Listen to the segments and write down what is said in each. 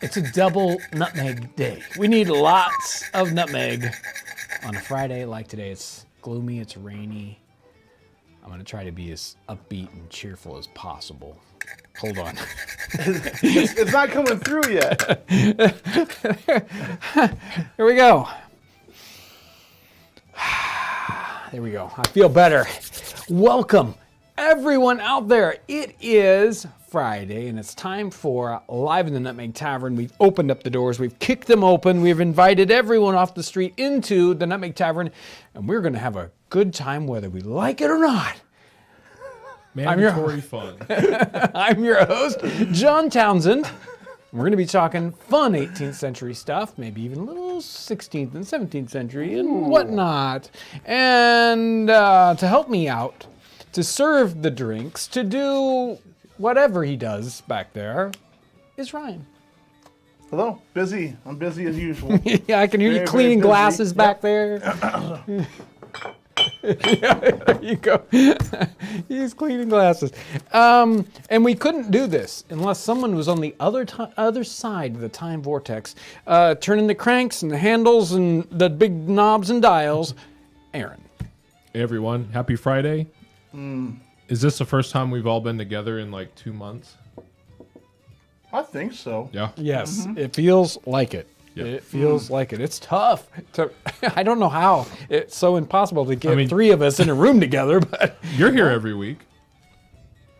It's a double nutmeg day. We need lots of nutmeg on a Friday like today. It's gloomy, it's rainy. I'm gonna try to be as upbeat and cheerful as possible. Hold on. It's not coming through yet. Here we go. There we go. I feel better. Welcome, everyone out there. It is Friday, and it's time for Live in the Nutmeg Tavern. We've opened up the doors. We've kicked them open. We've invited everyone off the street into the Nutmeg Tavern, and we're going to have a good time whether we like it or not. Mandatory fun. I'm your host, John Townsend. We're going to be talking fun 18th century stuff, maybe even a little 16th and 17th century and whatnot. And to help me out, to serve the drinks, to do whatever he does back there, is Ryan. Hello, busy. I'm busy as usual. Yeah, I can hear you cleaning glasses back there. Yeah, there you go. He's cleaning glasses. And we couldn't do this unless someone was on the other side of the time vortex, turning the cranks and the handles and the big knobs and dials. Aaron. Hey everyone, happy Friday. Is this the first time we've all been together in like 2 months? I think so. Yeah. Yes, It feels like it. Yep. It feels like it. It's tough. I don't know how. It's so impossible to get three of us in a room together, but You're here every week.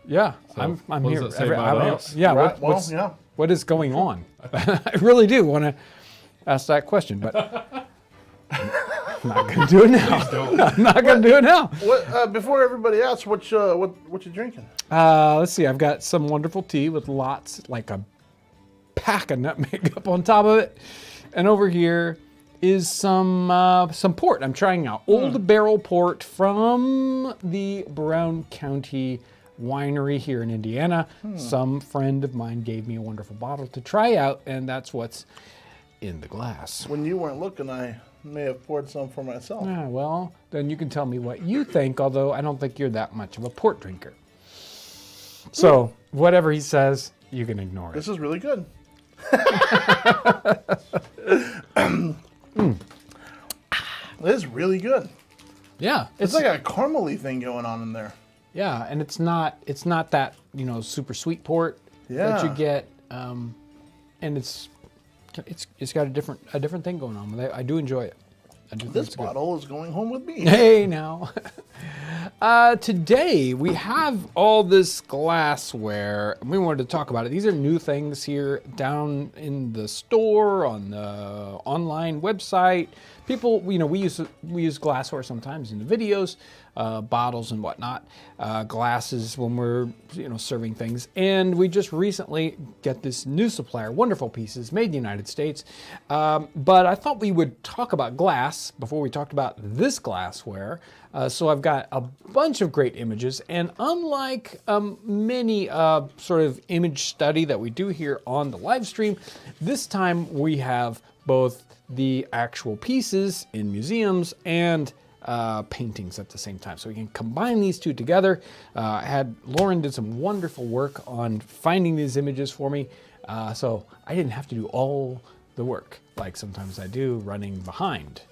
yeah, So I'm what here. does that say about us? Yeah, Right, what is going on? I really do want to ask that question, but I'm not going to do it now. I'm not going to do it now. What? Before everybody asks, what you drinking? Let's see. I've got some wonderful tea with lots, like a pack of nutmeg up on top of it, and over here is some port I'm trying out. Old barrel port from the Brown County winery here in Indiana. Some friend of mine gave me a wonderful bottle to try out, and that's what's in the glass. When you weren't looking, I may have poured some for myself. Ah, well, then you can tell me what you think, although I don't think you're that much of a port drinker. So, whatever he says, you can ignore it. This is really good. It is really good. Yeah, It's like a caramely thing going on in there. yeah, and it's not that, super sweet port that you Yeah. get, and it's got a different thing going on with it. I do enjoy it. I do think This it's good. bottle is going home with me. Hey now. Today we have all this glassware, and we wanted to talk about it. These are new things here down in the store, on the online website. People, we use glassware sometimes in the videos, bottles and whatnot, glasses when we're, serving things. And we just recently get this new supplier, wonderful pieces, made in the United States. But I thought we would talk about glass before we talked about this glassware. So I've got a bunch of great images, and unlike many sort of image study that we do here on the live stream, this time we have both the actual pieces in museums and paintings at the same time. So we can combine these two together. Lauren did some wonderful work on finding these images for me. So I didn't have to do all the work like sometimes I do running behind.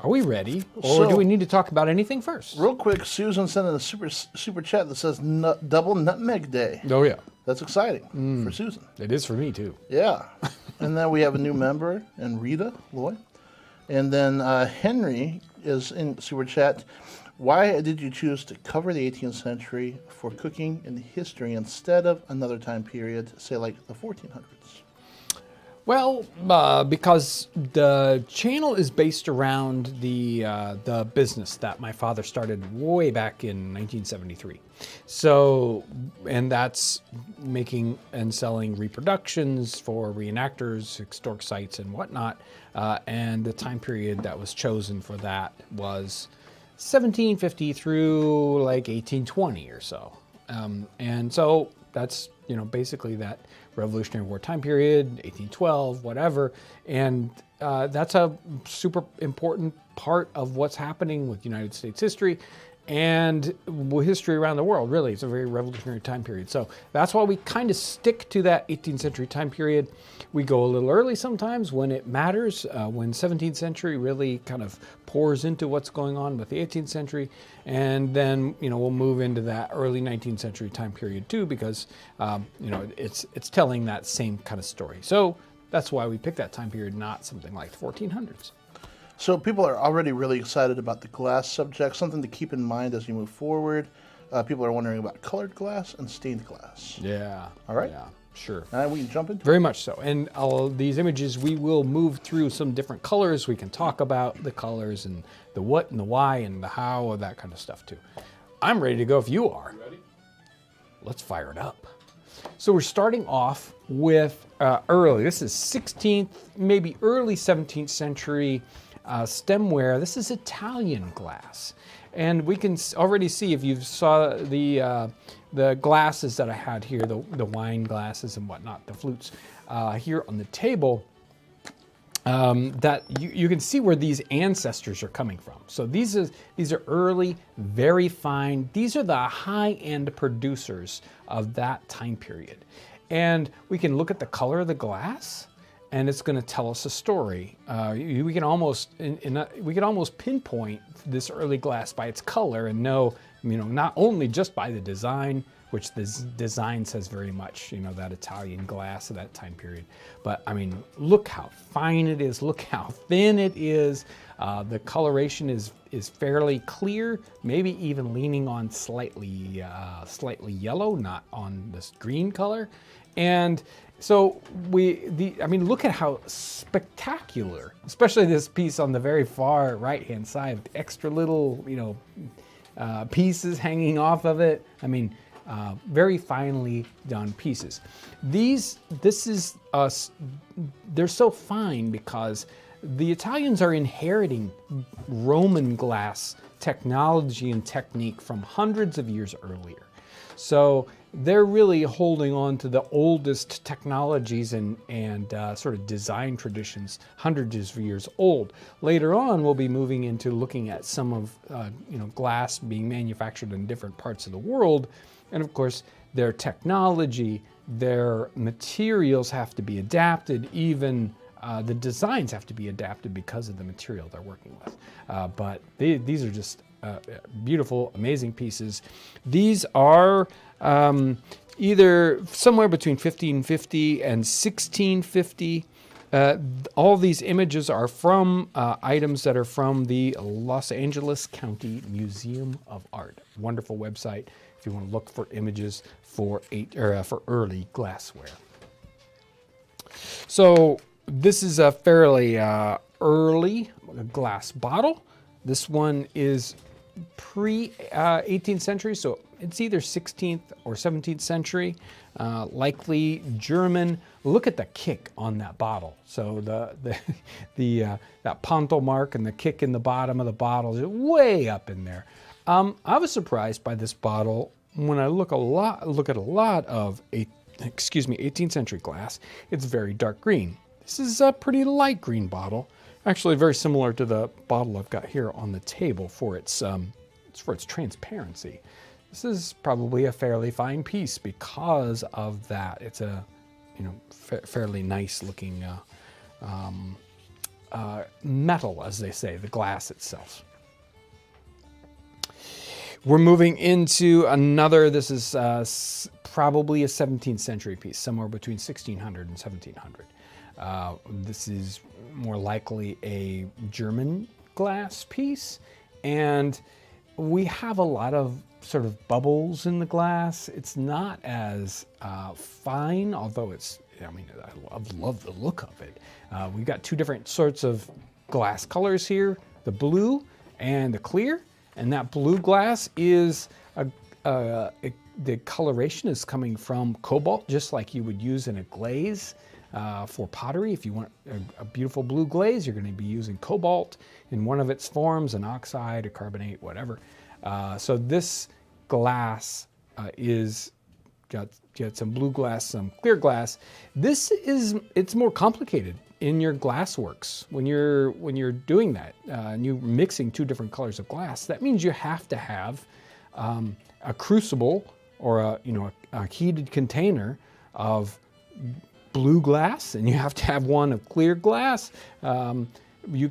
Are we ready? Or do we need to talk about anything first? Real quick, Susan sent in a super chat that says double nutmeg day. Oh yeah, That's exciting for Susan. it is for me too. Yeah. And then we have a new member, and Rita Loy. And then Henry is in super chat. Why did you choose to cover the 18th century for cooking and history instead of another time period, say like the 1400s? Well, because the channel is based around the business that my father started way back in 1973. So, and that's making and selling reproductions for reenactors, historic sites, and whatnot. And the time period that was chosen for that was 1750 through like 1820 or so. And so that's, basically that Revolutionary War time period, 1812, whatever. And that's a super important part of what's happening with United States history. and history around the world. Really, it's a very revolutionary time period. So that's why we kind of stick to that 18th century time period. We go a little early sometimes when it matters, when 17th century really kind of pours into what's going on with the 18th century, and then we'll move into that early 19th century time period too, because it's telling that same kind of story. So that's why we picked that time period, not something like the 1400s. So people are already really excited about the glass subject, something to keep in mind as you move forward. People are wondering about colored glass and stained glass. Yeah. All right. Yeah, sure. And we can jump into Very much so. And all these images, we will move through some different colors. We can talk about the colors and the what and the why and the how and that kind of stuff too. I'm ready to go if you are. Ready? Let's fire it up. So we're starting off with early. This is 16th, maybe early 17th century stemware. This is Italian glass. And we can already see, if you saw the glasses that I had here, the wine glasses and whatnot, the flutes here on the table, that you can see where these ancestors are coming from. So these are early, very fine. These are the high-end producers of that time period. And we can look at the color of the glass, and it's going to tell us a story. We can almost pinpoint this early glass by its color and know, not only just by the design, which this design says very much, that Italian glass of that time period. But look how fine it is. Look how thin it is. The coloration is fairly clear, maybe even leaning on slightly yellow, not on this green color. And so look at how spectacular, especially this piece on the very far right-hand side, with extra little, pieces hanging off of it. Very finely done pieces. They're so fine because the Italians are inheriting Roman glass technology and technique from hundreds of years earlier. So they're really holding on to the oldest technologies and sort of design traditions, hundreds of years old. Later on, we'll be moving into looking at some of glass being manufactured in different parts of the world, and of course their technology, their materials have to be adapted. Even the designs have to be adapted because of the material they're working with. But these are just beautiful, amazing pieces. These are either somewhere between 1550 and 1650. All these images are from items that are from the Los Angeles County Museum of Art. Wonderful website if you want to look for images for early glassware. So this is a fairly early glass bottle. This one is pre-18th century, so it's either 16th or 17th century, likely German. Look at the kick on that bottle. So that ponto mark and the kick in the bottom of the bottle is way up in there. I was surprised by this bottle when I look at a lot of 18th century glass. It's very dark green. This is a pretty light green bottle. Actually, very similar to the bottle I've got here on the table for its transparency. This is probably a fairly fine piece because of that. It's a fairly nice looking metal, as they say, the glass itself. We're moving into another. This is probably a 17th century piece, somewhere between 1600 and 1700. This is more likely a German glass piece, and we have a lot of sort of bubbles in the glass. It's not as fine, although I love the look of it. We've got two different sorts of glass colors here, the blue and the clear, and that blue glass is the coloration is coming from cobalt, just like you would use in a glaze. For pottery, if you want a beautiful blue glaze, you're going to be using cobalt in one of its forms, an oxide, a carbonate, whatever. So this glass is got some blue glass, some clear glass. It's more complicated in your glass works. When you're doing that and you're mixing two different colors of glass, that means you have to have a crucible or a heated container of blue glass, and you have to have one of clear glass. You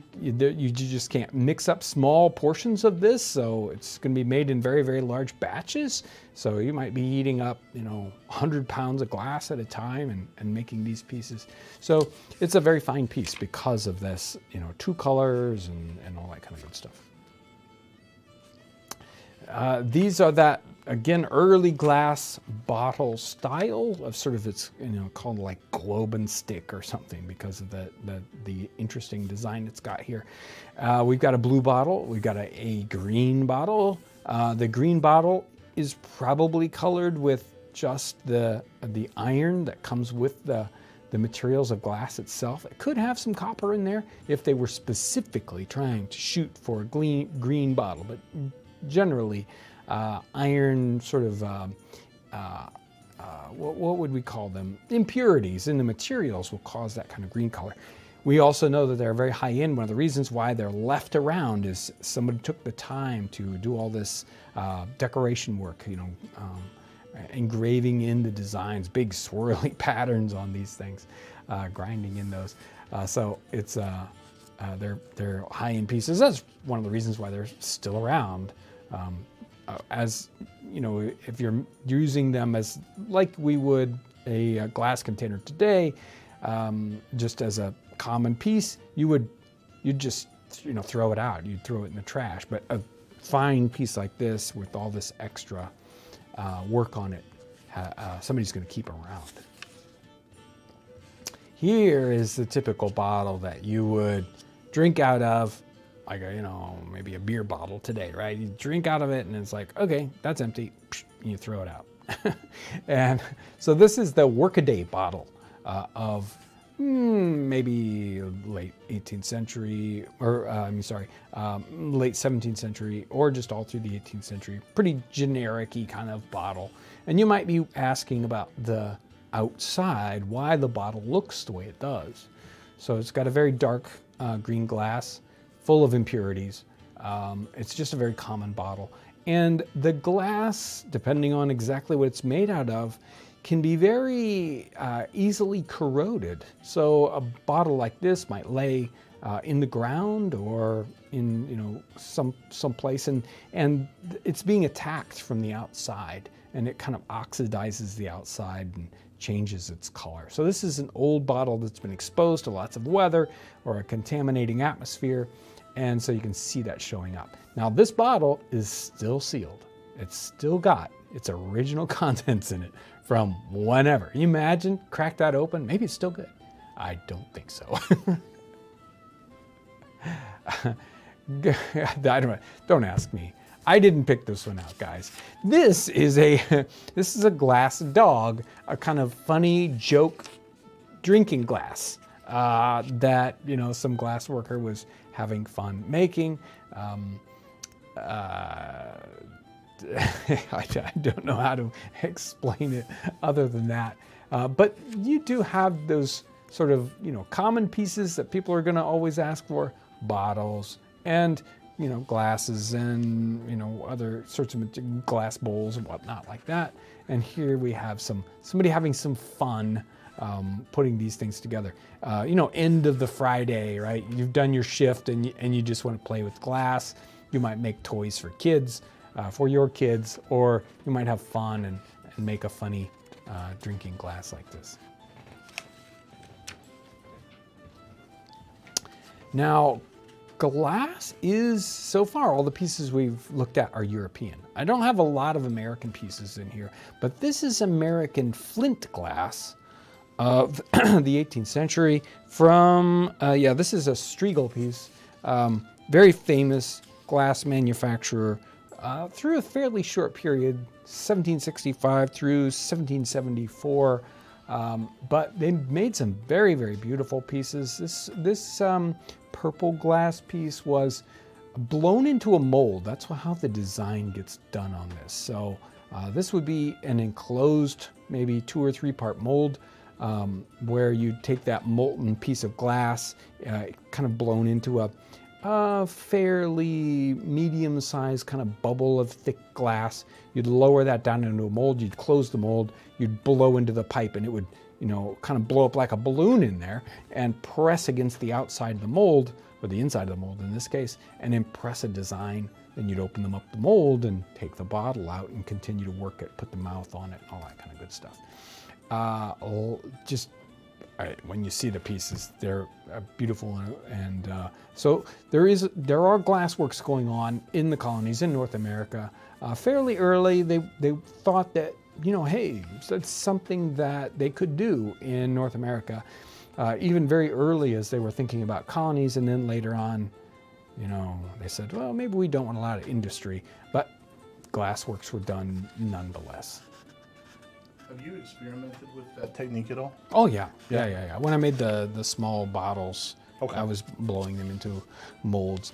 just can't mix up small portions of this, so it's going to be made in very, very large batches. So you might be eating up 100 pounds of glass at a time and making these pieces. So it's a very fine piece because of this, two colors and all that kind of good stuff. These are that, again, early glass bottle style of sort of it's, called like globe and stick or something because of the interesting design it's got here. We've got a blue bottle. We've got a green bottle. The green bottle is probably colored with just the iron that comes with the materials of glass itself. It could have some copper in there if they were specifically trying to shoot for a green bottle, but generally iron sort of, what would we call them? Impurities in the materials will cause that kind of green color. We also know that they're very high end. One of the reasons why they're left around is somebody took the time to do all this decoration work, engraving in the designs, big swirly patterns on these things, grinding in those. So it's they're high end pieces. That's one of the reasons why they're still around. As if you're using them as like we would a glass container today, just as a common piece, you'd just throw it out. You'd throw it in the trash. But a fine piece like this with all this extra work on it, somebody's going to keep around. Here is the typical bottle that you would drink out of, like maybe a beer bottle today, right? You drink out of it and it's like, okay, that's empty, and you throw it out. And so this is the Workaday bottle of maybe late 18th century, or late 17th century, or just all through the 18th century. Pretty generic-y kind of bottle. And you might be asking about the outside, why the bottle looks the way it does. So it's got a very dark green glass, full of impurities. It's just a very common bottle. And the glass, depending on exactly what it's made out of, can be very easily corroded. So a bottle like this might lay in the ground or in some place, and it's being attacked from the outside, and it kind of oxidizes the outside and changes its color. So this is an old bottle that's been exposed to lots of weather or a contaminating atmosphere, and so you can see that showing up. Now this bottle is still sealed. It's still got its original contents in it from whenever. You imagine, crack that open, maybe it's still good. I don't think so. Don't ask me. I didn't pick this one out, guys. This is a glass dog, a kind of funny joke drinking glass that some glass worker was having fun making. I don't know how to explain it other than that. But you do have those sort of common pieces that people are going to always ask for: bottles and glasses and other sorts of glass bowls and whatnot like that. And here we have somebody having some fun putting these things together. End of the Friday, right? You've done your shift and you just want to play with glass. You might make toys for kids, for your kids, or you might have fun and make a funny drinking glass like this. Now, glass is, so far, all the pieces we've looked at are European. I don't have a lot of American pieces in here, but this is American flint glass of the 18th century from, this is a Striegel piece, very famous glass manufacturer through a fairly short period, 1765 through 1774. But they made some very, very beautiful pieces. This purple glass piece was blown into a mold. That's how the design gets done on this. So this would be an enclosed, maybe 2 or 3 part mold. where you take that molten piece of glass, kind of blown into a fairly medium-sized kind of bubble of thick glass. You'd lower that down into a mold, you'd close the mold, you'd blow into the pipe, and it would, kind of blow up like a balloon in there and press against the outside of the mold, or the inside of the mold in this case, and impress a design. Then you'd open them up the mold and take the bottle out and continue to work it, put the mouth on it, all that kind of good stuff. When you see the pieces, they're beautiful, and so there are glassworks going on in the colonies in North America. Fairly early, they thought that, hey, that's something that they could do in North America, even very early as they were thinking about colonies, and then later on, they said, well, maybe we don't want a lot of industry, but glassworks were done nonetheless. Have you experimented with that technique at all? Oh, yeah. When I made the small bottles, okay, I was blowing them into molds.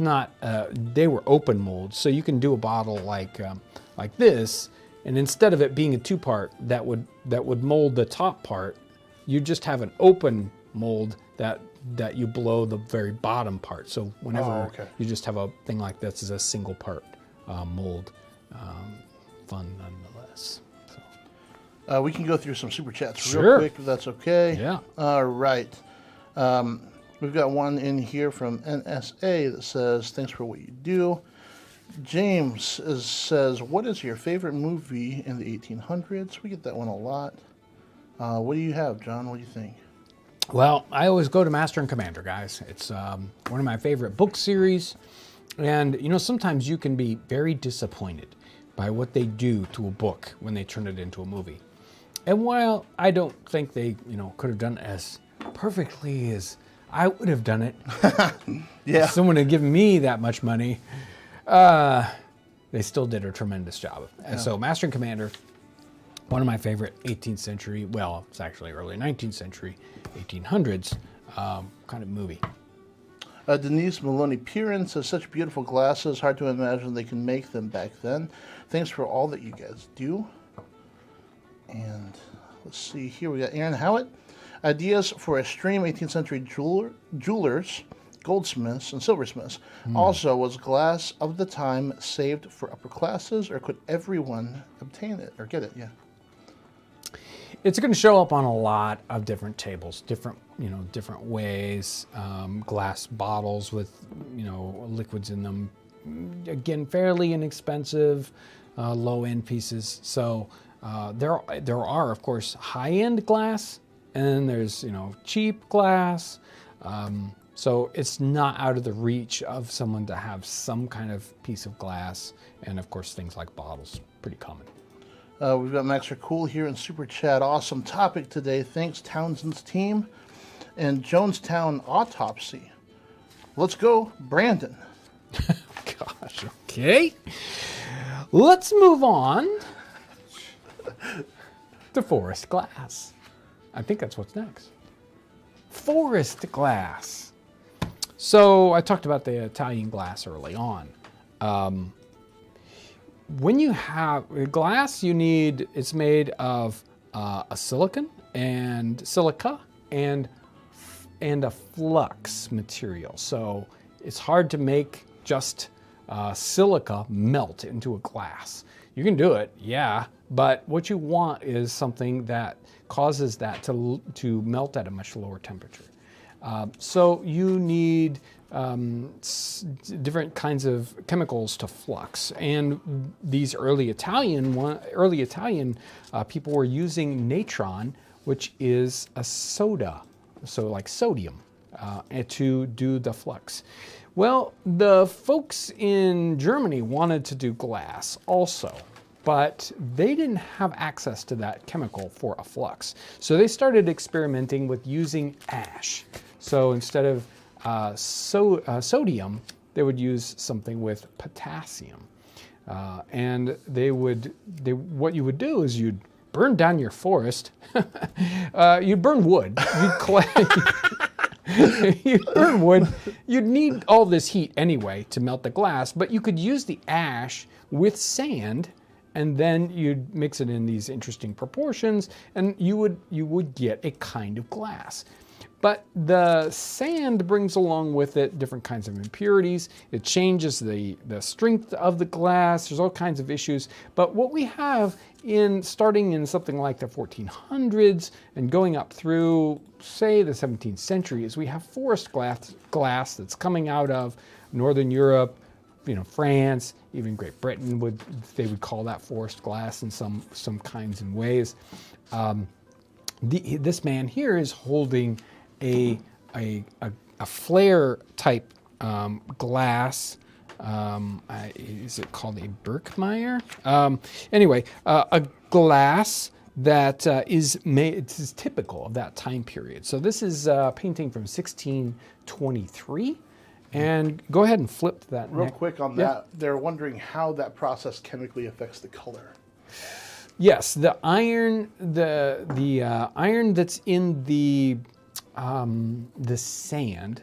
They were open molds, so you can do a bottle like this, and instead of it being a two-part that would mold the top part, you just have an open mold that you blow the very bottom part. So whenever you just have a thing like this as a single part mold, fun nonetheless. We can go through some super chats real Sure. quick, if that's okay. Yeah. All right. We've got one in here from NSA that says, thanks for what you do. James says, what is your favorite movie in the 1800s? We get that one a lot. What do you have, John? What do you think? Well, I always go to Master and Commander, guys. It's one of my favorite book series. And, sometimes you can be very disappointed by what they do to a book when they turn it into a movie. And while I don't think they, could have done it as perfectly as I would have done it, Yeah. if someone had given me that much money, they still did a tremendous job. And so Master and Commander, one of my favorite 18th century, well, it's actually early 19th century, 1800s kind of movie. Denise Maloney Piran says, such beautiful glasses, hard to imagine they can make them back then. Thanks for all that you guys do. And let's see here, we got Aaron Howitt. Ideas for a stream 18th century jewelers, goldsmiths, and silversmiths. Also, was glass of the time saved for upper classes, or could everyone obtain it or get it? Yeah. It's going to show up on a lot of different tables, different ways. Glass bottles with, liquids in them. Again, fairly inexpensive, low-end pieces. So there are, of course, high-end glass, and then there's, cheap glass. So it's not out of the reach of someone to have some kind of piece of glass. And, of course, things like bottles, pretty common. We've got Max Cool here in Super Chat. Awesome topic today. Thanks, Townsend's team. And Jonestown Autopsy. Let's go, Brandon. Gosh, okay. Let's move on to Forest Glass. I think that's what's next. Forest Glass. So I talked about the Italian glass early on. When you have glass, it's made of a silica and a flux material. So it's hard to make just silica melt into a glass. You can do it, yeah, but what you want is something that causes that to melt at a much lower temperature. So you need different kinds of chemicals to flux, and these early Italian people were using natron, which is a soda, so like sodium, to do the flux. Well, the folks in Germany wanted to do glass also, but they didn't have access to that chemical for a flux. So they started experimenting with using ash. So instead of sodium, they would use something with potassium. And what you would do is you'd burn down your forest. You'd burn wood. You'd burn wood. You'd need all this heat anyway to melt the glass, but you could use the ash with sand and then you'd mix it in these interesting proportions, and you would get a kind of glass. But the sand brings along with it different kinds of impurities. It changes the strength of the glass. There's all kinds of issues. But what we have starting in something like the 1400s and going up through, say, the 17th century, is we have forest glass that's coming out of Northern Europe, France, even Great Britain they would call that forest glass in some kinds and ways. This man here is holding a flare type glass. Is it called a Birkmeyer? Anyway, a glass that is typical of that time period. So this is a painting from 1623. And go ahead and flip to that. Real quick on that, they're wondering how that process chemically affects the color. Yes, the iron, the iron that's in the sand,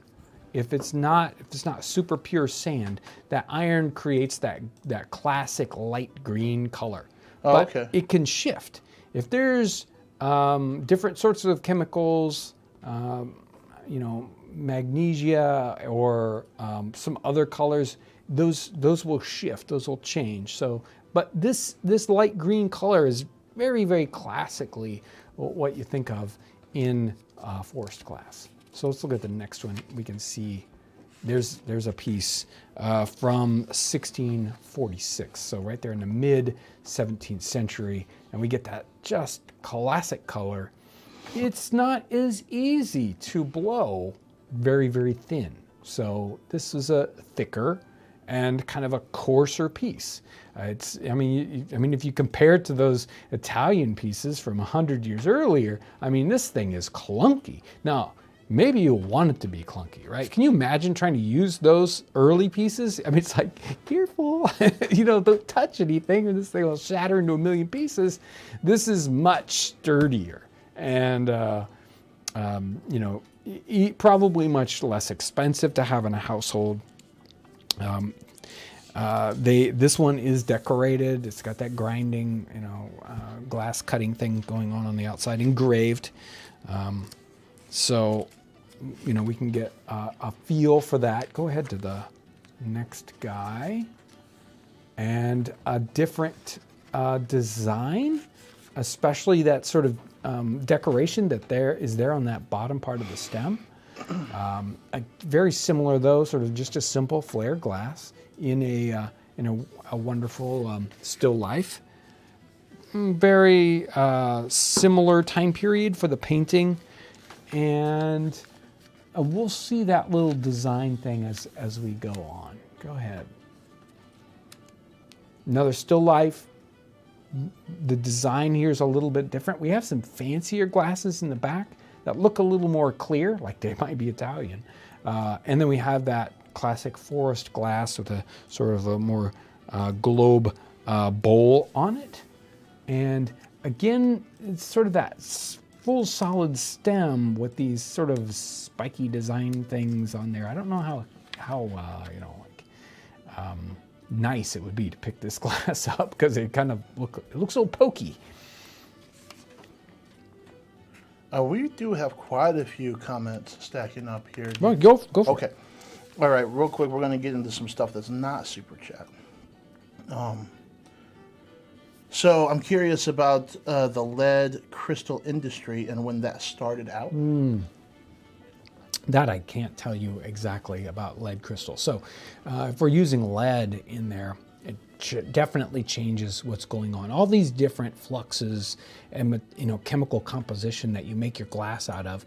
if it's not super pure sand, that iron creates that classic light green color. But it can shift. If there's different sorts of chemicals, magnesia or some other colors, those will shift, those will change. So, but this light green color is very, very classically what you think of in forest glass. So let's look at the next one. We can see there's a piece from 1646. So right there in the mid 17th century, and we get that just classic color. It's not as easy to blow very, very thin. So this is a thicker and kind of a coarser piece. I mean, if you compare it to those Italian pieces from 100 years earlier, I mean, this thing is clunky. Now, maybe you want it to be clunky, right? Can you imagine trying to use those early pieces? I mean, it's like, careful, don't touch anything or this thing will shatter into a million pieces. This is much sturdier and, probably much less expensive to have in a household. This one is decorated. It's got that grinding, glass cutting thing going on the outside, engraved. So, we can get a feel for that. Go ahead to the next guy. And a different design, especially that sort of decoration that is there on that bottom part of the stem. Very similar though, sort of just a simple flare glass in a wonderful still life. Very similar time period for the painting, and we'll see that little design thing as we go on. Go ahead. Another still life. The design here is a little bit different. We have some fancier glasses in the back that look a little more clear, like they might be Italian. And then we have that classic forest glass with a sort of a more globe bowl on it. And again, it's sort of that full solid stem with these sort of spiky design things on there. I don't know how nice it would be to pick this glass up because it looks so pokey. We do have quite a few comments stacking up here. Well, go for it. Okay. All right, real quick, we're going to get into some stuff that's not super chat. So I'm curious about the lead crystal industry and when that started out. That I can't tell you exactly about lead crystal. So if we're using lead in there, it definitely changes what's going on. All these different fluxes and chemical composition that you make your glass out of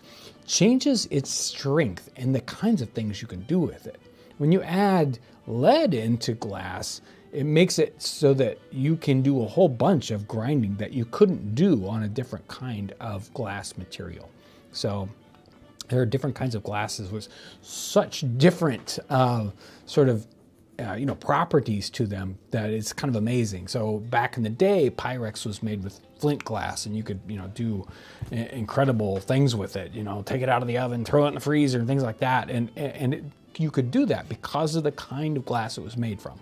changes its strength and the kinds of things you can do with it. When you add lead into glass, it makes it so that you can do a whole bunch of grinding that you couldn't do on a different kind of glass material. So there are different kinds of glasses with such different properties to them that it's kind of amazing. So back in the day, Pyrex was made with Flint glass, and you could do incredible things with it. Take it out of the oven, throw it in the freezer, and things like that. And you could do that because of the kind of glass it was made from.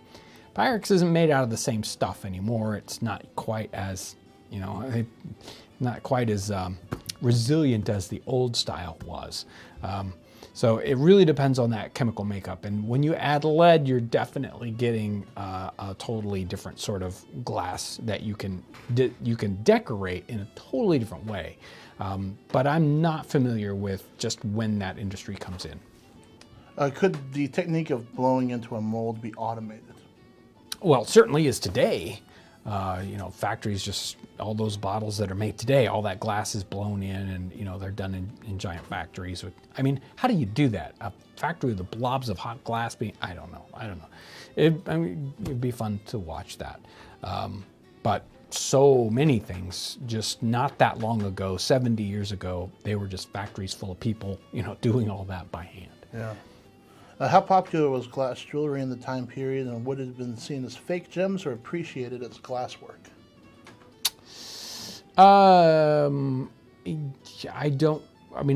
Pyrex isn't made out of the same stuff anymore. It's not quite as, not quite as resilient as the old style was. So it really depends on that chemical makeup. And when you add lead, you're definitely getting a totally different sort of glass that you can decorate in a totally different way. But I'm not familiar with just when that industry comes in. Could the technique of blowing into a mold be automated? Well, it certainly is today. Factories, just all those bottles that are made today, all that glass is blown in, and they're done in giant factories. How do you do that? A factory with the blobs of hot glass being, I don't know. It'd be fun to watch that. But so many things, just not that long ago, 70 years ago, they were just factories full of people, doing all that by hand. Yeah. How popular was glass jewelry in the time period, and would it have been seen as fake gems or appreciated as glasswork?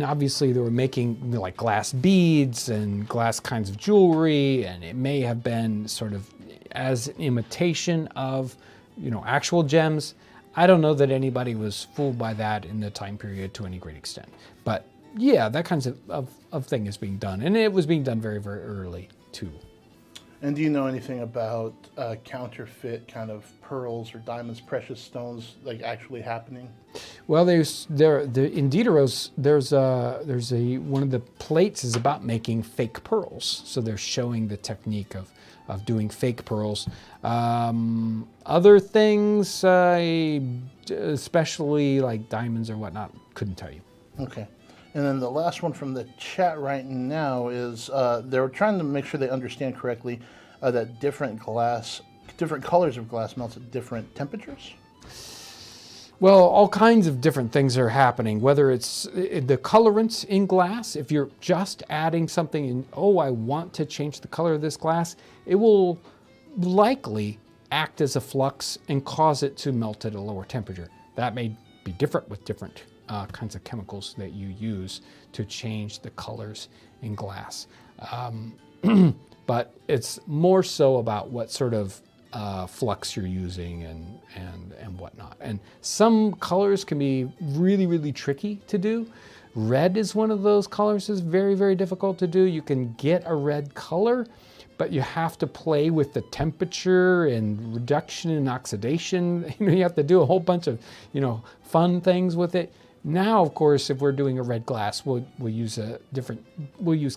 Obviously they were making like glass beads and glass kinds of jewelry, and it may have been sort of as an imitation of, actual gems. I don't know that anybody was fooled by that in the time period to any great extent. But yeah, that kinds of thing is being done. And it was being done very, very early, too. And do you know anything about counterfeit kind of pearls or diamonds, precious stones, like actually happening? Well, in Diderot's, there's one of the plates is about making fake pearls. So they're showing the technique of doing fake pearls. Other things, especially like diamonds or whatnot, couldn't tell you. Okay. And then the last one from the chat right now is they're trying to make sure they understand correctly that different colors of glass melts at different temperatures. Well, all kinds of different things are happening, whether it's the colorants in glass. If you're just adding something in, I want to change the color of this glass, it will likely act as a flux and cause it to melt at a lower temperature. That may be different with different kinds of chemicals that you use to change the colors in glass. But it's more so about what sort of flux you're using and whatnot. And some colors can be really, really tricky to do. Red is one of those colors that's very, very difficult to do. You can get a red color, but you have to play with the temperature and reduction and oxidation. You have to do a whole bunch of, fun things with it. Now, of course, if we're doing a red glass, we'll use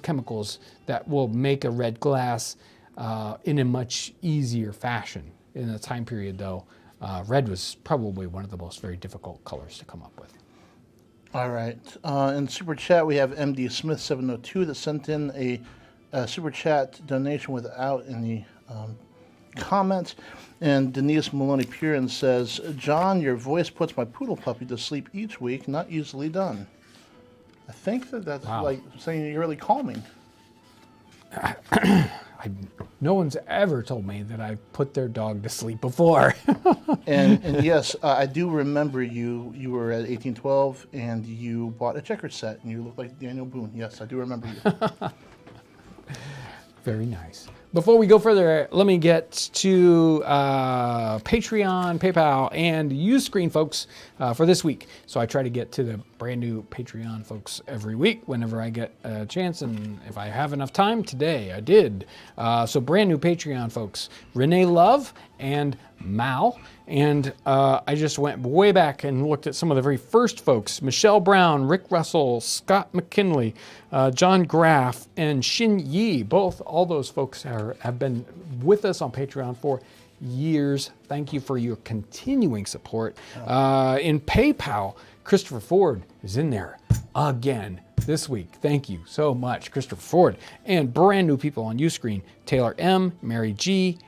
chemicals that will make a red glass in a much easier fashion. In the time period, though, red was probably one of the most very difficult colors to come up with. All right. In Super Chat, we have MD Smith 702 that sent in a Super Chat donation without any comments. And Denise Maloney Purin says, John, your voice puts my poodle puppy to sleep each week, not easily done. I think that's like saying you're really calming. No one's ever told me that I put their dog to sleep before. and yes, I do remember you were at 1812 and you bought a checker set and you looked like Daniel Boone. Yes, I do remember you. Very nice. Before we go further, let me get to Patreon, PayPal, and Uscreen folks for this week. So I try to get to the brand new Patreon folks every week whenever I get a chance, and if I have enough time, today I did. So brand new Patreon folks, Renee Love and Mal. And I just went way back and looked at some of the very first folks: Michelle Brown, Rick Russell, Scott McKinley, John Graff, and Shin Yi. All those folks have been with us on Patreon for years. Thank you for your continuing support. In PayPal, Christopher Ford is in there again this week. Thank you so much, Christopher Ford. And brand new people on Uscreen: Taylor M, Mary G,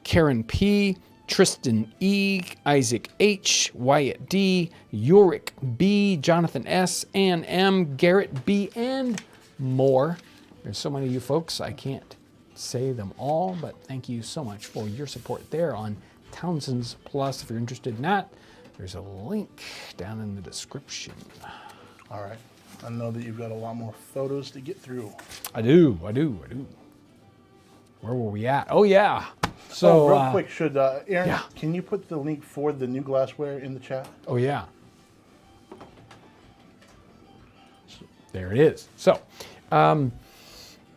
Karen P, Tristan E, Isaac H, Wyatt D, Yorick B, Jonathan S, Ann M, Garrett B, and more. There's so many of you folks, I can't say them all, but thank you so much for your support there on Townsends Plus. If you're interested in that, there's a link down in the description. All right. I know that you've got a lot more photos to get through. I do. Where were we at? Oh, yeah. So real quick, should Aaron? yeah. Can you put the link for the new glassware in the chat? Oh yeah. There it is. So,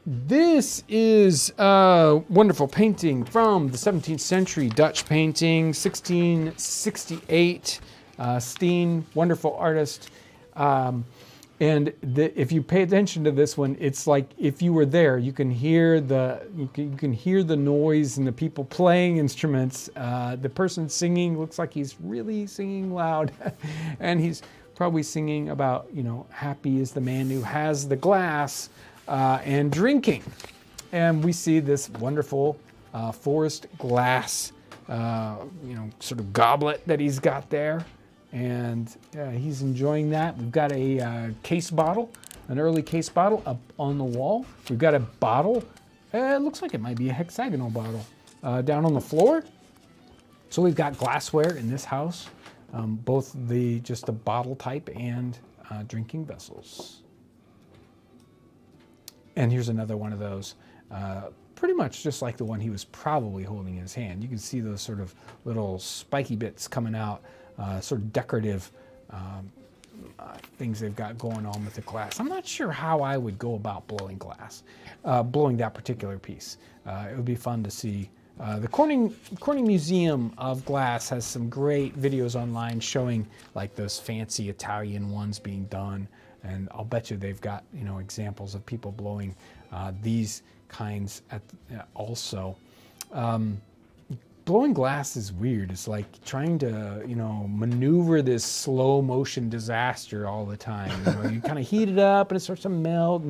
this is a wonderful painting from the 17th century, Dutch painting, 1668. Steen, wonderful artist. And if you pay attention to this one, it's like if you were there, you can hear the noise and the people playing instruments. The person singing looks like he's really singing loud, and he's probably singing about, happy is the man who has the glass and drinking. And we see this wonderful forest glass, sort of goblet that he's got there. And he's enjoying that. We've got a case bottle, an early case bottle up on the wall. We've got a bottle. It looks like it might be a hexagonal bottle down on the floor. So we've got glassware in this house, both just the bottle type and drinking vessels. And here's another one of those. Pretty much just like the one he was probably holding in his hand. You can see those sort of little spiky bits coming out. Sort of decorative things they've got going on with the glass. I'm not sure how I would go about blowing glass, blowing that particular piece. It would be fun to see. The Corning Museum of Glass has some great videos online showing like those fancy Italian ones being done, and I'll bet you they've got examples of people blowing these kinds also. Blowing glass is weird. It's like trying to, maneuver this slow motion disaster all the time. You kind of heat it up and it starts to melt,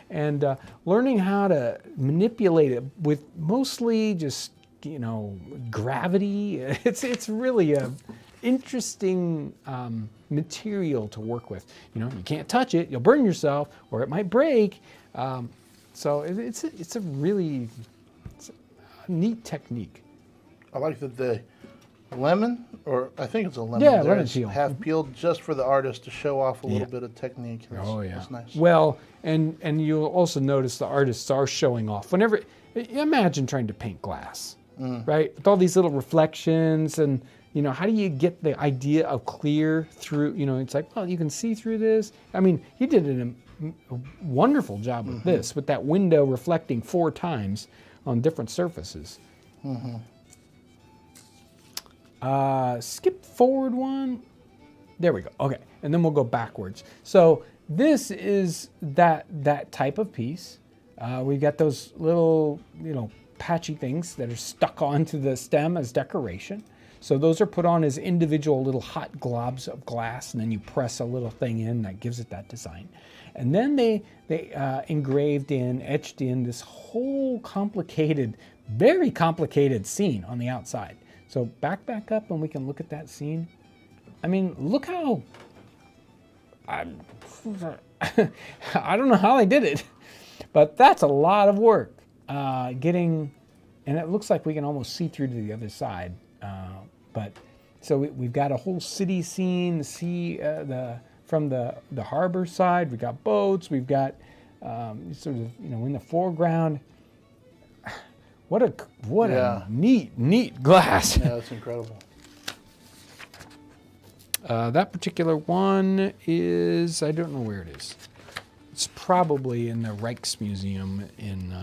and learning how to manipulate it with mostly just, gravity. It's really a interesting material to work with. You can't touch it; you'll burn yourself, or it might break. So it's a really neat technique. I like that the lemon, or I think it's a lemon. Yeah, lemon peel. Half peeled just for the artist to show off a little bit of technique. That's nice. Well, and you'll also notice the artists are showing off. Whenever, imagine trying to paint glass, right? With all these little reflections and, how do you get the idea of clear through, it's like, well, you can see through this. I mean, he did a wonderful job with this, with that window reflecting 4 times on different surfaces. Skip forward one. There we go. Okay, and then we'll go backwards. So this is that type of piece. We've got those little, patchy things that are stuck onto the stem as decoration. So those are put on as individual little hot globs of glass, and then you press a little thing in that gives it that design. And then they engraved in, etched in this whole complicated, very complicated scene on the outside. So back up and we can look at that scene. I mean, look how, I don't know how they did it, but that's a lot of work and it looks like we can almost see through to the other side. But so we've got a whole city scene, from the harbor side, we've got boats, we've got sort of, in the foreground. What a neat glass. Yeah, that's incredible. That particular one is, I don't know where it is. It's probably in the Rijksmuseum in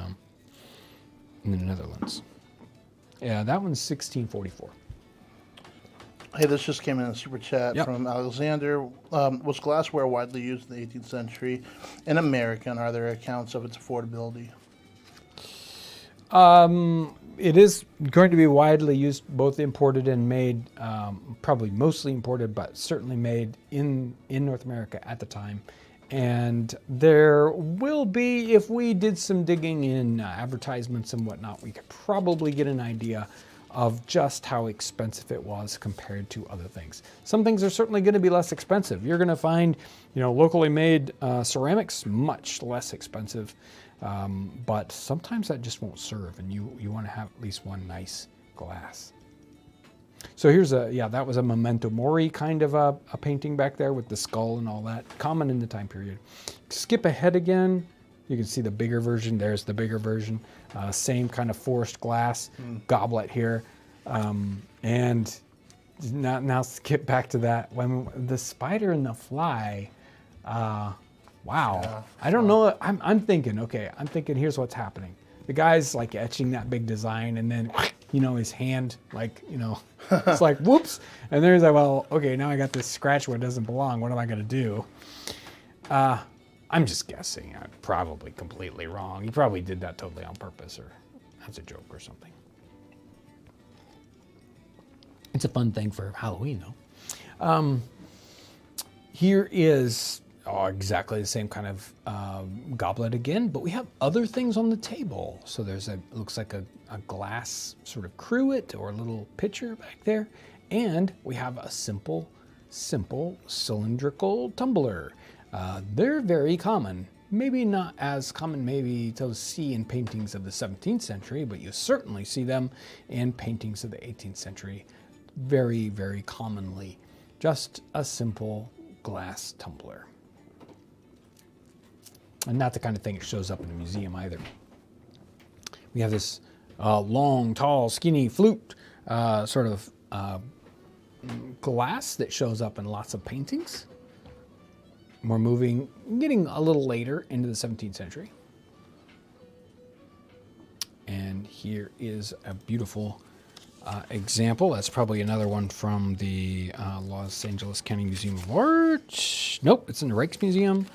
the Netherlands. Yeah, that one's 1644. Hey, this just came in a super chat from Alexander. Was glassware widely used in the 18th century in America, and are there accounts of its affordability? It is going to be widely used, both imported and made, probably mostly imported, but certainly made in North America at the time. And there will be, if we did some digging in advertisements and whatnot, we could probably get an idea of just how expensive it was compared to other things. Some things are certainly going to be less expensive. You're going to find, locally made ceramics much less expensive. But sometimes that just won't serve, and you want to have at least one nice glass. So here's that was a memento mori kind of a painting back there with the skull and all that, common in the time period. Skip ahead again, you can see the bigger version. There's the bigger version. Same kind of forced glass goblet here. And now skip back to that. When the spider and the fly, wow. Yeah. I don't know. I'm thinking, here's what's happening. The guy's like etching that big design, and then, his hand, it's like, whoops. And there's like, well, okay, now I got this scratch where it doesn't belong. What am I going to do? I'm just guessing. I'm probably completely wrong. He probably did that totally on purpose, or as a joke or something. It's a fun thing for Halloween, though. Here is exactly the same kind of goblet again, but we have other things on the table. So there's looks like a glass sort of cruet or a little pitcher back there. And we have a simple cylindrical tumbler. They're very common. Maybe not as common maybe to see in paintings of the 17th century, but you certainly see them in paintings of the 18th century very, very commonly. Just a simple glass tumbler. And not the kind of thing that shows up in a museum either. We have this long, tall, skinny flute sort of glass that shows up in lots of paintings. We're getting a little later into the 17th century. And here is a beautiful example. That's probably another one from the Los Angeles County Museum of Art. Nope, it's in the Rijksmuseum.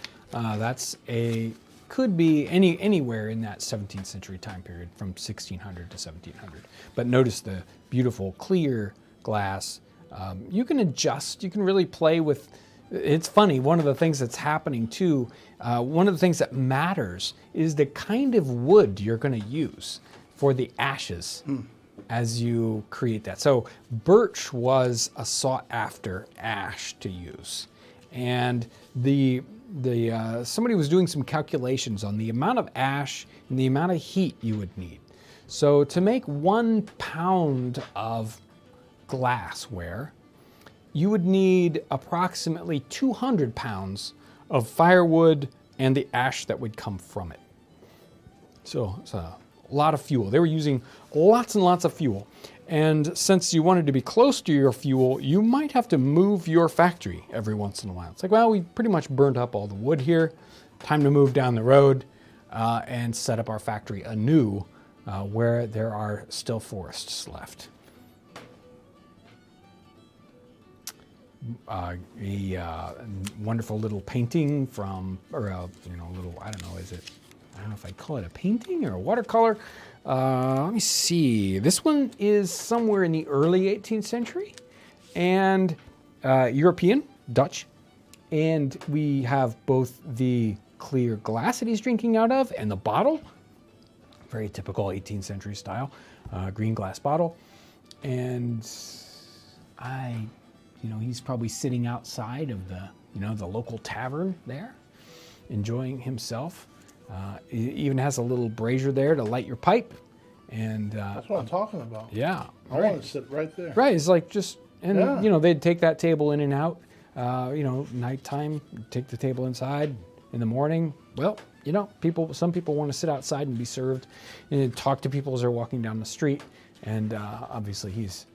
Could be anywhere in that 17th century time period from 1600 to 1700. But notice the beautiful clear glass. You can adjust, you can really play with. It's funny, one of the things that's happening too, one of the things that matters is the kind of wood you're going to use for the ashes as you create that. So birch was a sought after ash to use. And somebody was doing some calculations on the amount of ash and the amount of heat you would need. So to make 1 pound of glassware, you would need approximately 200 pounds of firewood and the ash that would come from it. So it's a lot of fuel. They were using lots and lots of fuel. And since you wanted to be close to your fuel, you might have to move your factory every once in a while. It's like, well, we pretty much burnt up all the wood here. Time to move down the road and set up our factory anew where there are still forests left. A wonderful little painting from, or a little, I don't know if I'd call it a painting or a watercolor. Let me see. This one is somewhere in the early 18th century and European, Dutch. And we have both the clear glass that he's drinking out of and the bottle. Very typical 18th century style, green glass bottle. And he's probably sitting outside of the local tavern there, enjoying himself. It even has a little brazier there to light your pipe. And that's what I'm talking about. Yeah. I want to sit right there. Right. It's like they'd take that table in and out. Nighttime, take the table inside. In the morning, well, some people want to sit outside and be served and talk to people as they're walking down the street. And obviously he's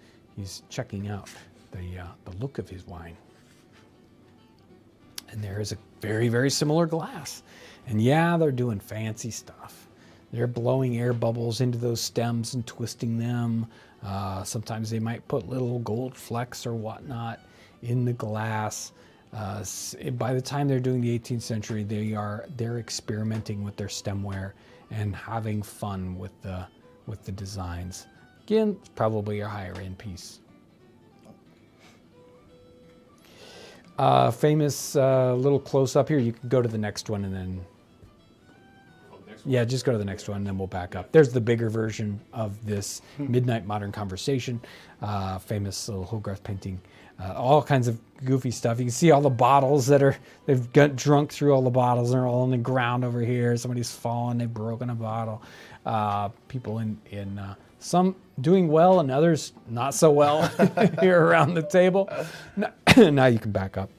checking out the look of his wine. And there is a very, very similar glass. And yeah, they're doing fancy stuff. They're blowing air bubbles into those stems and twisting them. Sometimes they might put little gold flecks or whatnot in the glass. By the time they're doing the 18th century, they're experimenting with their stemware and having fun with the designs. Again, it's probably a higher end piece. Famous little close up here. You can go to the next one and then. Yeah, just go to the next one and then we'll back up. There's the bigger version of this Midnight Modern Conversation. Famous little Hogarth painting. All kinds of goofy stuff. You can see all the bottles they've got drunk through all the bottles. They're all on the ground over here. Somebody's fallen. They've broken a bottle. People in some doing well and others not so well here around the table. Now you can back up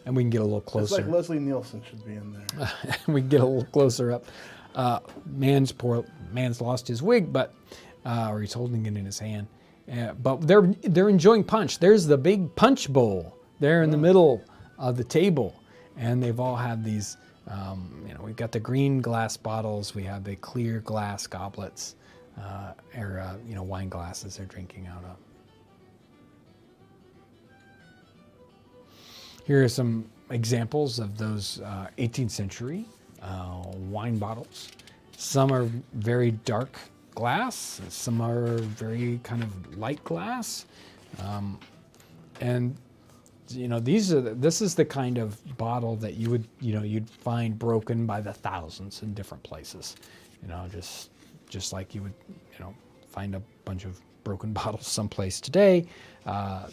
and we can get a little closer. It's like Leslie Nielsen should be in there. We can get a little closer up. Man's lost his wig, but or he's holding it in his hand. But they're enjoying punch. There's the big punch bowl there in the middle of the table, and they've all had these. We've got the green glass bottles. We have the clear glass goblets, wine glasses they're drinking out of. Here are some examples of those 18th century wine bottles. Some are very dark glass, some are very kind of light glass, and this is the kind of bottle that you'd find broken by the thousands in different places, just like you would find a bunch of broken bottles someplace today.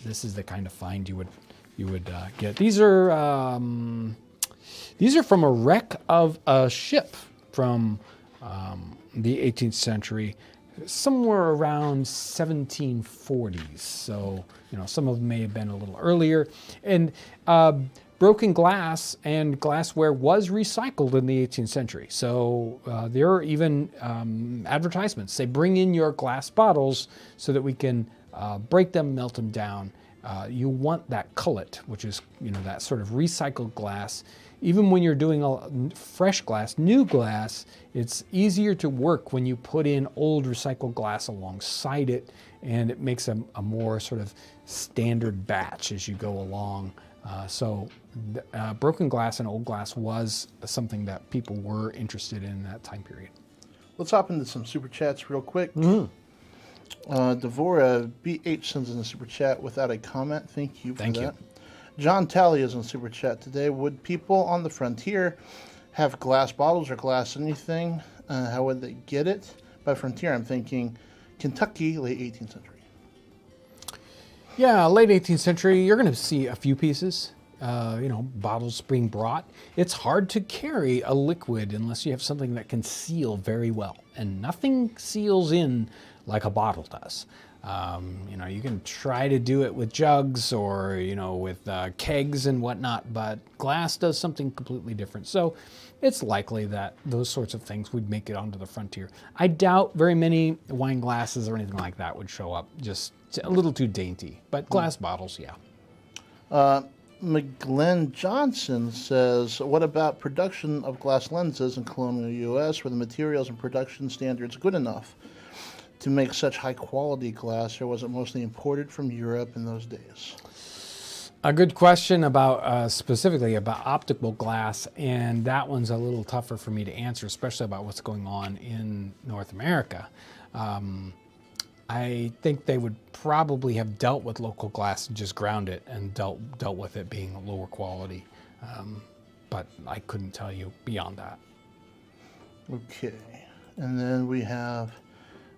This is the kind of find you would get. These are from a wreck of a ship from the 18th century, somewhere around 1740s. So, some of them may have been a little earlier. And broken glass and glassware was recycled in the 18th century. So there are even advertisements. Say, bring in your glass bottles so that we can break them, melt them down. You want that cullet, which is, that sort of recycled glass. Even when you're doing a fresh glass, new glass, it's easier to work when you put in old recycled glass alongside it, and it makes a more sort of standard batch as you go along. Broken glass and old glass was something that people were interested in that time period. Let's hop into some super chats real quick. Devora BH sends in a super chat without a comment. Thank you for that. You. John Talley is in super chat today. Would people on the frontier have glass bottles or glass anything? How would they get it? By frontier, I'm thinking Kentucky, late 18th century. Yeah, late 18th century, you're going to see a few pieces. Bottles being brought. It's hard to carry a liquid unless you have something that can seal very well. And nothing seals in like a bottle does. You can try to do it with jugs or, with kegs and whatnot, but glass does something completely different. So it's likely that those sorts of things would make it onto the frontier. I doubt very many wine glasses or anything like that would show up. Just a little too dainty. But glass bottles, yeah. McGlenn Johnson says, what about production of glass lenses in colonial U.S. were the materials and production standards good enough to make such high-quality glass, or was it mostly imported from Europe in those days? A good question about specifically about optical glass, and that one's a little tougher for me to answer, especially about what's going on in North America. I think they would probably have dealt with local glass and just ground it and dealt with it being lower quality, but I couldn't tell you beyond that. Okay, and then we have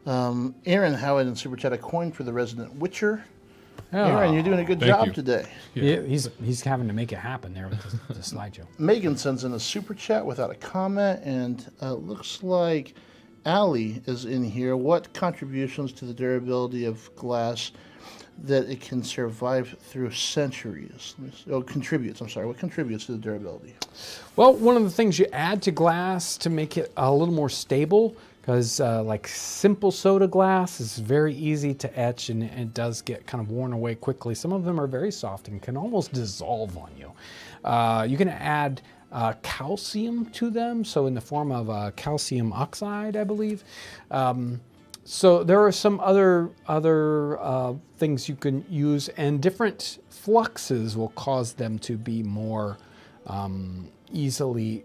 Aaron Howard in Super Chat, a coin for the resident Witcher. Oh, Aaron, you're doing a good job today. Yeah. He's having to make it happen there with the slideshow. Megan sends in a Super Chat without a comment, and looks like Allie is in here. What contributions to the durability of glass that it can survive through centuries? What contributes to the durability? Well, one of the things you add to glass to make it a little more stable, because like simple soda glass is very easy to etch, and it does get kind of worn away quickly. Some of them are very soft and can almost dissolve on you. You can add calcium to them, so in the form of calcium oxide, I believe. So there are some other things you can use, and different fluxes will cause them to be more easily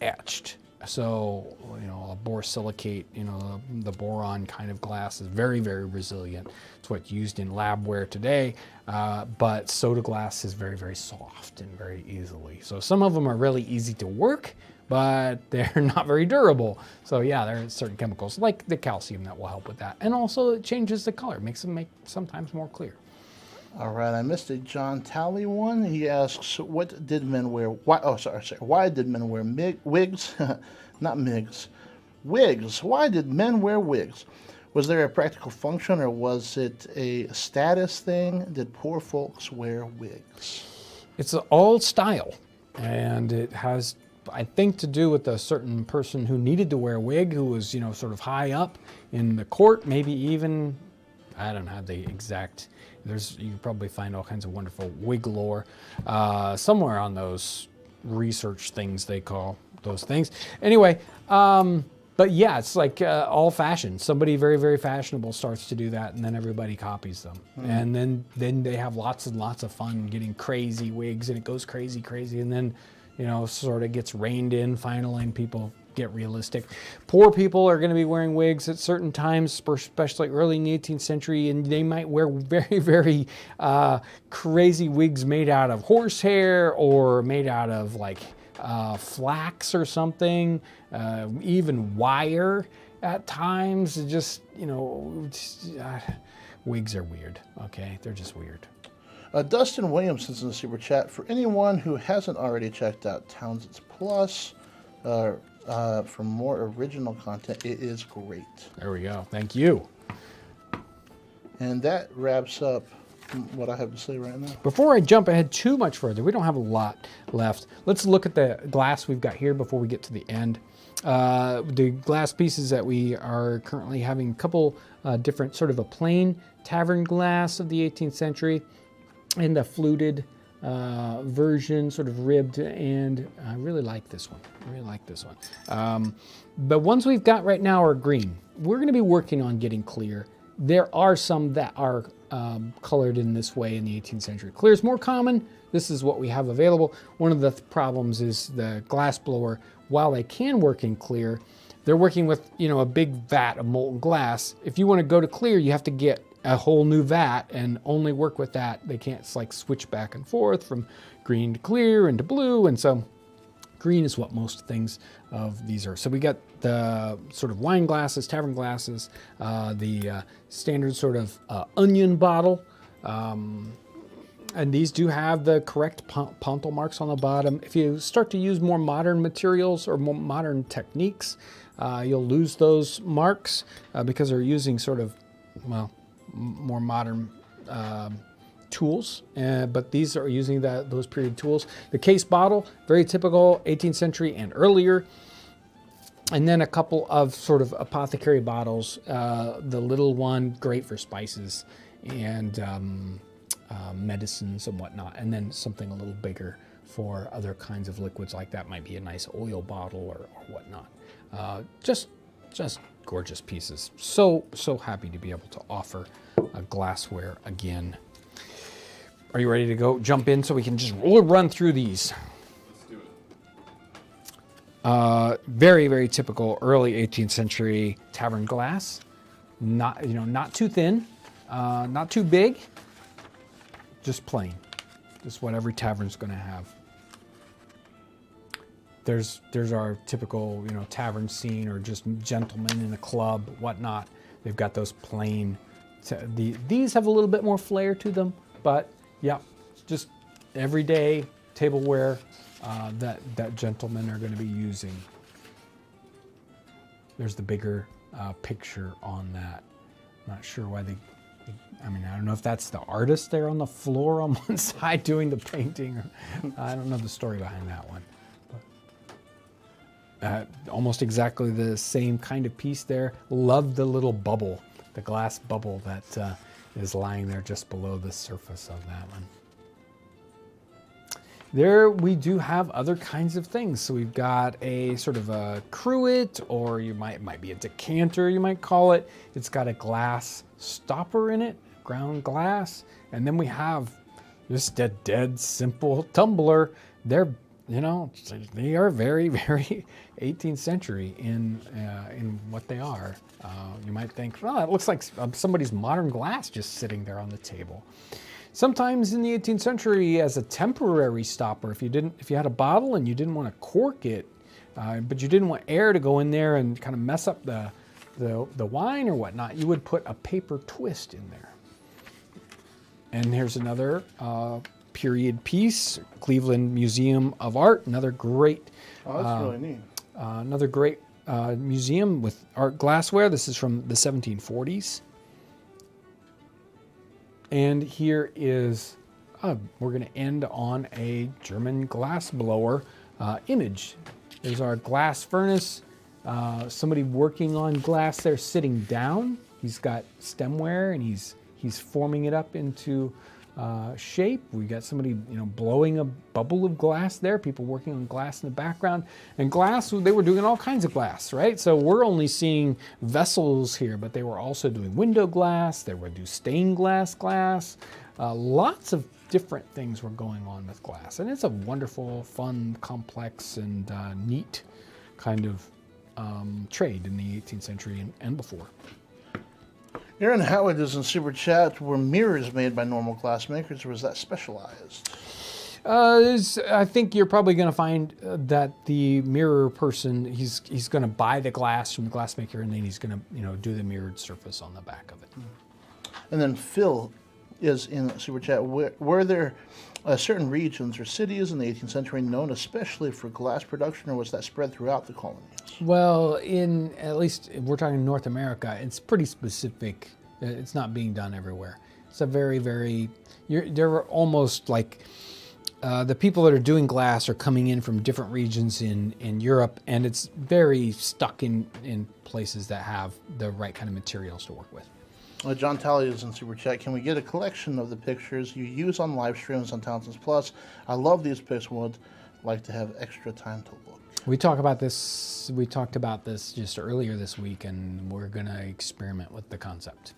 etched. So, a borosilicate, the boron kind of glass is very, very resilient. It's what's used in labware today, but soda glass is very, very soft and very easily. So some of them are really easy to work, but they're not very durable. So yeah, there are certain chemicals like the calcium that will help with that. And also it changes the color, makes them sometimes more clear. All right, I missed a John Talley one. He asks, what did men wear? Why did men wear wigs? Not MIGs. Wigs. Why did men wear wigs? Was there a practical function, or was it a status thing? Did poor folks wear wigs? It's all style, and it has I think, to do with a certain person who needed to wear a wig, who was, sort of high up in the court, maybe even, I don't have the exact, you can probably find all kinds of wonderful wig lore somewhere on those research things they call those things. Anyway, but yeah, it's like all fashion. Somebody very, very fashionable starts to do that, and then everybody copies them. And then they have lots and lots of fun getting crazy wigs, and it goes crazy, and then, sort of gets reined in finally, and people get realistic. Poor people are going to be wearing wigs at certain times, especially early in the 18th century, and they might wear very, very crazy wigs made out of horsehair or made out of like flax or something, even wire at times. Just, wigs are weird, okay? They're just weird. Dustin Williamson's in the super chat. For anyone who hasn't already checked out Townsends Plus for more original content, it is great. There we go. Thank you. And that wraps up what I have to say right now. Before I jump ahead too much further, we don't have a lot left. Let's look at the glass we've got here before we get to the end. The glass pieces that we are currently having, a couple different, sort of a plain tavern glass of the 18th century, and a fluted version, sort of ribbed, and I really like this one. The ones we've got right now are green. We're going to be working on getting clear. There are some that are colored in this way in the 18th century. Clear is more common. This is what we have available. One of the problems is the glass blower. While they can work in clear, they're working with, a big vat of molten glass. If you want to go to clear, you have to get a whole new vat and only work with that. They can't switch back and forth from green to clear and to blue. And so green is what most things of these are. So we got the sort of wine glasses, tavern glasses, the standard sort of onion bottle. And these do have the correct pontil marks on the bottom. If you start to use more modern materials or more modern techniques, you'll lose those marks because they're using sort of, more modern tools, but these are using those period tools. The case bottle, very typical 18th century and earlier. And then a couple of sort of apothecary bottles. The little one, great for spices and medicines and whatnot. And then something a little bigger for other kinds of liquids, like that might be a nice oil bottle or whatnot. Just gorgeous pieces. So happy to be able to offer a glassware again. Are you ready to go jump in so we can just run through these? Let's do it. Very, very typical early 18th century tavern glass. Not too thin, not too big, just plain. Just what every tavern's going to have. There's our typical, tavern scene, or just gentlemen in a club, whatnot. They've got those plain. These have a little bit more flair to them, but yeah, just everyday tableware that gentlemen are going to be using. There's the bigger picture on that. I'm not sure why I don't know if that's the artist there on the floor on one side doing the painting. I don't know the story behind that one. Almost exactly the same kind of piece there. Love the little bubble, the glass bubble that is lying there just below the surface of that one. There we do have other kinds of things. So we've got a sort of a cruet, or it might be a decanter, you might call it. It's got a glass stopper in it, ground glass. And then we have just a dead simple tumbler. They are very, very 18th century in what they are. You might think, it looks like somebody's modern glass just sitting there on the table. Sometimes in the 18th century, as a temporary stopper, if you had a bottle and you didn't want to cork it, but you didn't want air to go in there and kind of mess up the wine or whatnot, you would put a paper twist in there. And here's another period piece, Cleveland Museum of Art, another great. Oh, that's really neat. Another great museum with art glassware. This is from the 1740s. And here is, we're going to end on a German glass blower image. There's our glass furnace. Somebody working on glass there sitting down. He's got stemware and he's forming it up into shape. We got somebody, blowing a bubble of glass there. People working on glass in the background. And glass, they were doing all kinds of glass, right? So we're only seeing vessels here, but they were also doing window glass. They would do stained glass. Lots of different things were going on with glass. And it's a wonderful, fun, complex, and neat kind of trade in the 18th century and before. Aaron Howard is in Super Chat. Were mirrors made by normal glass makers, or was that specialized? I think you're probably going to find that the mirror person, he's going to buy the glass from the glass maker, and then he's going to, do the mirrored surface on the back of it. And then Phil is in Super Chat. Were there certain regions or cities in the 18th century known especially for glass production, or was that spread throughout the colonies? Well, at least if we're talking North America, it's pretty specific. It's not being done everywhere. It's a very, very, they're almost like the people that are doing glass are coming in from different regions in Europe, and it's very stuck in places that have the right kind of materials to work with. John Talley is in Super Chat. Can we get a collection of the pictures you use on live streams on Townsends Plus? I love these pics. Would like to have extra time to look. We talked about this just earlier this week, and we're going to experiment with the concept.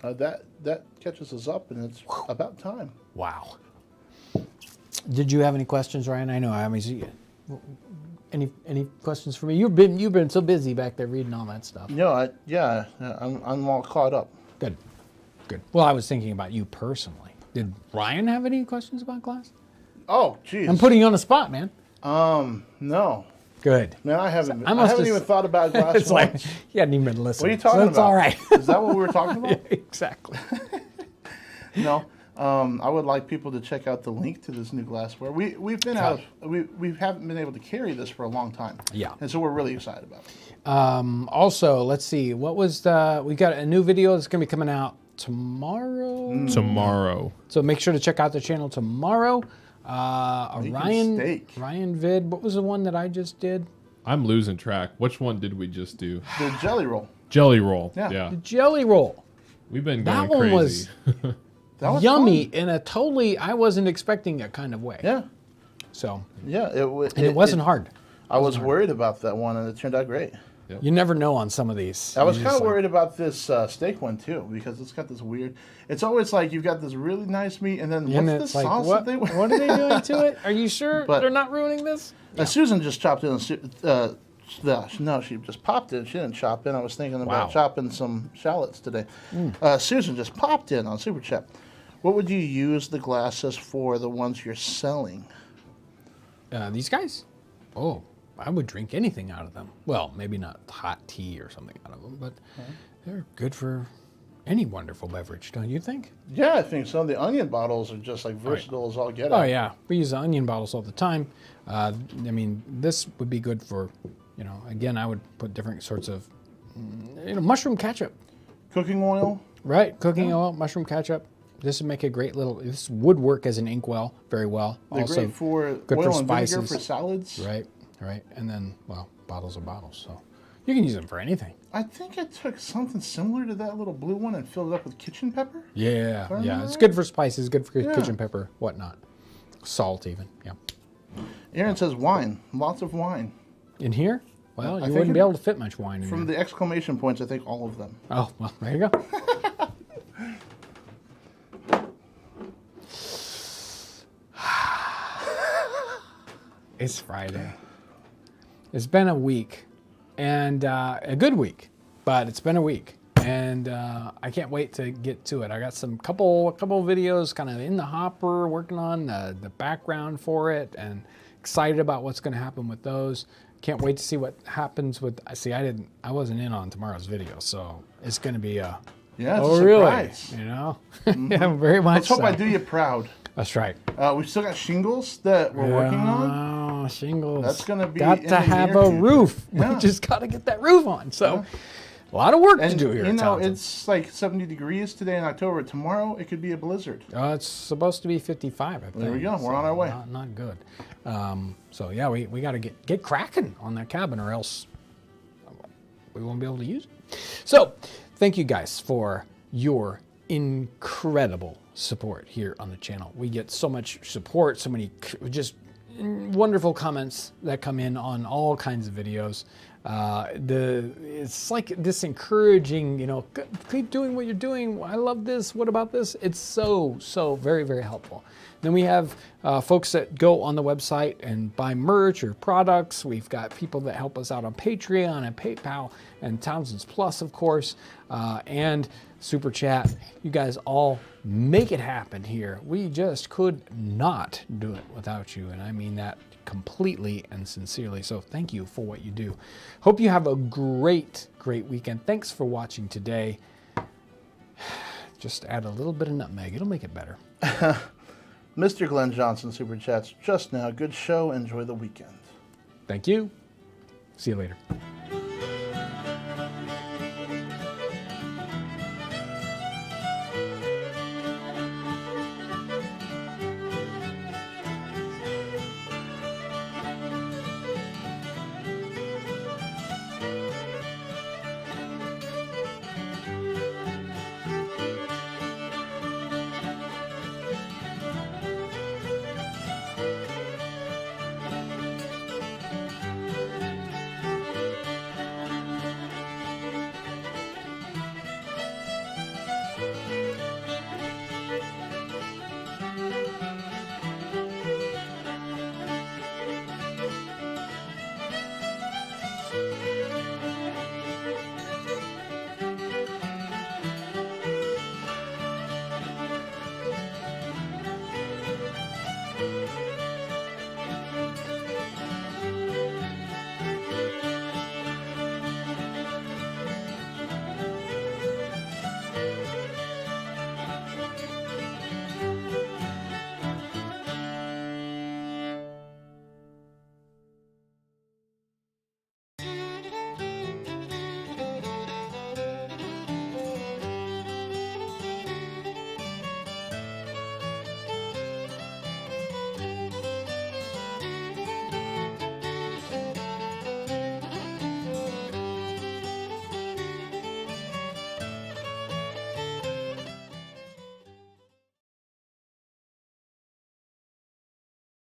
That catches us up, and it's about time. Wow. Did you have any questions, Ryan? I know. Any questions for me? You've been so busy back there reading all that stuff. No, I'm all caught up. Good. Well, I was thinking about you personally. Did Ryan have any questions about glass? Oh, geez. I'm putting you on the spot, man. No. Good. Man, I haven't even thought about glass. It's like you hadn't even been listening. What are you talking about? It's all right. Is that what we were talking about? Yeah, exactly. No. I would like people to check out the link to this new glassware. We haven't been able to carry this for a long time. Yeah. And so we're really excited about it. Also, let's see. What was we got a new video that's going to be coming out tomorrow. Tomorrow. So make sure to check out the channel tomorrow. Ryan vid. What was the one that I just did? I'm losing track. Which one did we just do? The jelly roll. Jelly roll. Yeah. The jelly roll. We've been That going one crazy. That was yummy fun. in a totally I wasn't expecting it kind of way. Yeah. So. Yeah. It wasn't hard. I was worried about that one, and it turned out great. Yep. You never know on some of these. I was kind of worried about this steak one too, because it's got this weird. It's always like you've got this really nice meat, and then what's the sauce that they? What are they doing to it? Are you sure they're not ruining this? Susan just chopped in. No, she just popped in. She didn't chop in. I was thinking about chopping some shallots today. Susan just popped in on Super Chat. What would you use the glasses for? The ones you're selling? These guys? Oh. I would drink anything out of them. Well, maybe not hot tea or something out of them, but they're good for any wonderful beverage, don't you think? Yeah, I think so. The onion bottles are just like versatile as all get out. Oh, yeah. We use onion bottles all the time. This would be good for, again, I would put different sorts of, mushroom ketchup. Cooking oil? Right. Cooking oil, mushroom ketchup. This would make a great this would work as an inkwell very well. They're also great for good oil for and spices. vinegar for salads. Right. And then, bottles are bottles. So you can use them for anything. I think I took something similar to that little blue one and filled it up with kitchen pepper. Yeah. It's good for spices, good for kitchen pepper, whatnot. Salt even, yeah. Aaron says wine. Lots of wine. In here? Well, I you think wouldn't be able to fit much wine in From here. the exclamation points, I think all of them. Oh, well, there you go. It's Friday. It's been a week, and a good week, but it's been a week, and I can't wait to get to it. I got a couple videos kind of in the hopper, working on the background for it, and excited about what's going to happen with those. Can't wait to see what happens with. I wasn't in on tomorrow's video, so it's going to be a. Yeah, it's oh, a surprise. Really? Yeah, very much. Let's hope so. I do you proud. That's right. We've still got shingles that we're working on. Oh, shingles. That's going to be got in to the have near a future. roof. Yeah. We just got to get that roof on. So A lot of work to And do here. you at know, Townsends. it's like 70 degrees today in October. Tomorrow, it could be a blizzard. It's supposed to be 55, I think. There we go. We're on our way. Not good. So yeah, we got to get cracking on that cabin, or else we won't be able to use it. So thank you guys for your incredible support here on the channel. We get so much support, so many just wonderful comments that come in on all kinds of videos. It's like this encouraging, keep doing what you're doing. I love this. What about this? It's so very, very helpful. Then we have folks that go on the website and buy merch or products. We've got people that help us out on Patreon and PayPal and Townsends Plus, of course, and Super Chat. You guys all make it happen here. We just could not do it without you, and I mean that completely and sincerely. So thank you for what you do. Hope you have a great weekend. Thanks for watching today. Just add a little bit of nutmeg. It'll make it better. Mr. Glenn Johnson Super Chats just now. Good show. Enjoy the weekend. Thank you. See you later.